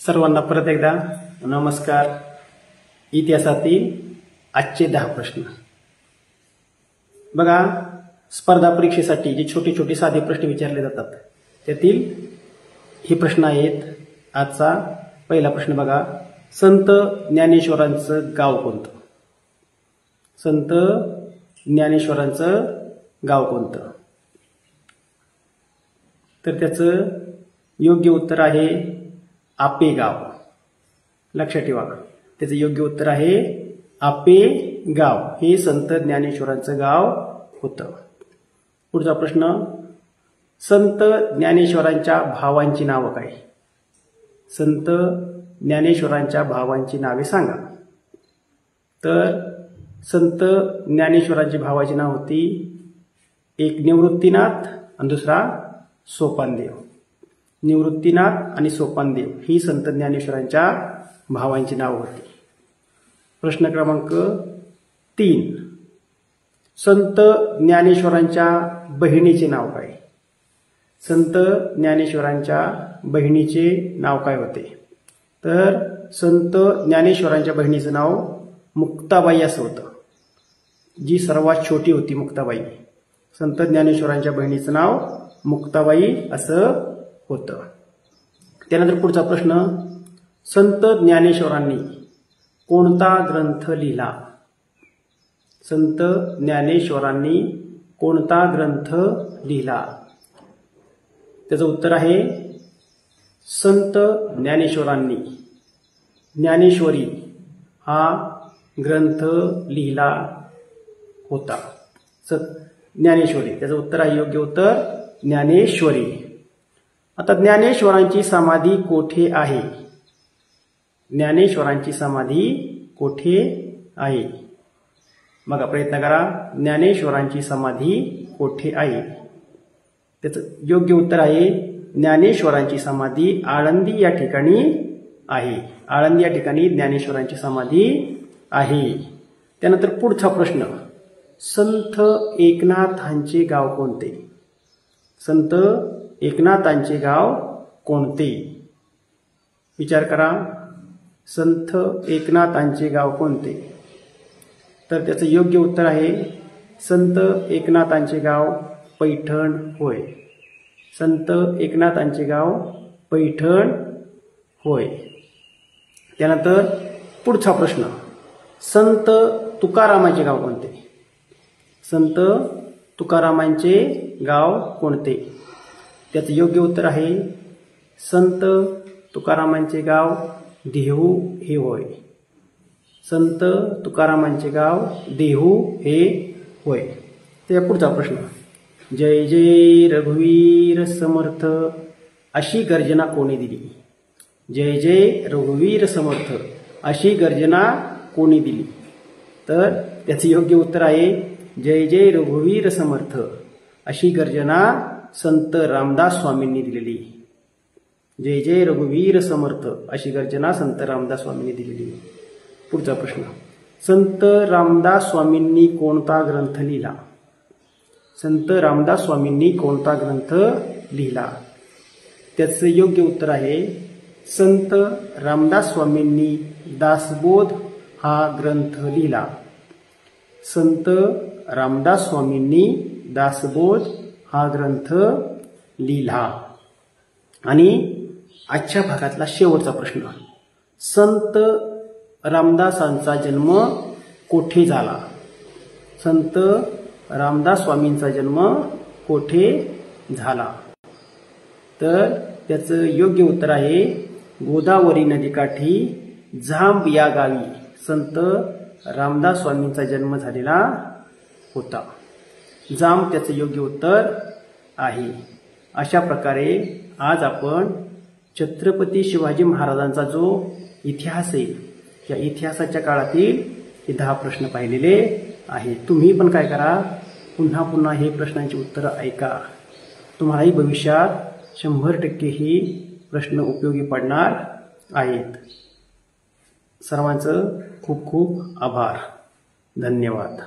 सर्वांना परत एकदा नमस्कार। इतिहासातील आजचे 10 प्रश्न बघा। स्पर्धा परीक्षेसाठी जे छोटे छोटे साधे प्रश्न विचारले जातात त्यातील हे प्रश्न आहेत। आजचा पहिला प्रश्न बघा, संत ज्ञानेश्वरांचं गाव कोणतं? संत ज्ञानेश्वरांचं गाव कोणतं? तर त्याचं योग्य उत्तर आहे आपेगाव। लक्षात ठेवा, त्याचं योग्य उत्तर आहे आपेगाव। हे संत ज्ञानेश्वरांचं गाव होतं। पुढचा प्रश्न, संत ज्ञानेश्वरांच्या भावांची नावं काय? संत ज्ञानेश्वरांच्या भावांची नावे सांगा। तर संत ज्ञानेश्वरांची भावाची नाव होती, एक निवृत्तीनाथ आणि दुसरा सोपानदेव। निवृत्तीनाथ आणि सोपानदेव ही संत ज्ञानेश्वरांच्या भावांची नाव होती। प्रश्न क्रमांक 3, संत ज्ञानेश्वरांच्या बहिणीचे नाव काय? संत ज्ञानेश्वरांच्या बहिणीचे नाव काय होते? तर संत ज्ञानेश्वरांच्या बहिणीचं नाव मुक्ताबाई असं होतं। जी सर्वात छोटी होती मुक्ताबाई। संत ज्ञानेश्वरांच्या बहिणीचं नाव मुक्ताबाई असं होतं। त्यानंतर पुढचा प्रश्न, संत ज्ञानेश्वरांनी कोणता ग्रंथ लिहिला? संत ज्ञानेश्वरांनी कोणता ग्रंथ लिहिला? त्याचं उत्तर आहे संत ज्ञानेश्वरांनी ज्ञानेश्वरी हा ग्रंथ लिहिला होता। ज्ञानेश्वरी, त्याचं उत्तर आहे योग्य उत्तर ज्ञानेश्वरी। आता ज्ञानेश्वरांची समाधी कोठे आहे? ज्ञानेश्वरांची समाधी कोठे आहे? बघा, प्रयत्न करा। ज्ञानेश्वरांची समाधी कोठे आहे? त्याचं योग्य उत्तर आहे ज्ञानेश्वरांची समाधी आळंदी या ठिकाणी आहे। आळंदी या ठिकाणी ज्ञानेश्वरांची समाधी आहे। त्यानंतर पुढचा प्रश्न, संत एकनाथांचे गाव कोणते? संत एकनाथांचे गाव कोणते? विचार करा, संत एकनाथांचे गाव कोणते? तर त्याचं योग्य उत्तर आहे संत एकनाथांचे गाव पैठण होय। संत एकनाथांचे गाव पैठण होय। त्यानंतर पुढचा प्रश्न, संत तुकारामांचे गाव कोणते? संत तुकारामांचे गाव कोणते? त्याचं योग्य उत्तर आहे संत तुकारामांचे गाव देहू हे होय। संत तुकारामांचे गाव देहू हे होय। त्या पुढचा प्रश्न, जय जय रघुवीर समर्थ अशी गर्जना कोणी दिली? जय जय रघुवीर समर्थ अशी गर्जना कोणी दिली? तर त्याचे योग्य उत्तर आहे जय जय रघुवीर समर्थ अशी गर्जना संत रामदास स्वामींनी दिलेली। जय जय रघुवीर समर्थ अशी गर्जना संत रामदास स्वामींनी दिलेली। पुढचा प्रश्न, संत रामदास स्वामींनी कोणता ग्रंथ लिहिला? संत रामदास स्वामींनी कोणता ग्रंथ लिहिला? त्याचं योग्य उत्तर आहे संत रामदास स्वामींनी दासबोध हा ग्रंथ लिहिला। संत रामदास स्वामींनी दासबोध हा ग्रंथ लिहिला। आणि आजच्या भागातला शेवटचा प्रश्न, संत रामदासांचा जन्म कोठे झाला? संत रामदास स्वामींचा जन्म कोठे झाला? तर त्याचं योग्य उत्तर आहे गोदावरी नदीकाठी जांब या गावी संत रामदास स्वामींचा जन्म झालेला होता। जांब त्याचं योग्य उत्तर आहे। अशा प्रकारे आज आपण छत्रपती शिवाजी महाराजांचा जो इतिहास आहे या इतिहासाच्या काळातील हे 10 प्रश्न पाहिलेले आहे। तुम्ही पण काय करा, पुन्हा पुन्हा हे प्रश्नांची उत्तरं ऐका। तुम्हालाही भविष्यात 100% ही प्रश्न उपयोगी पडणार आहेत। सर्वांचं खूप खूप आभार। धन्यवाद।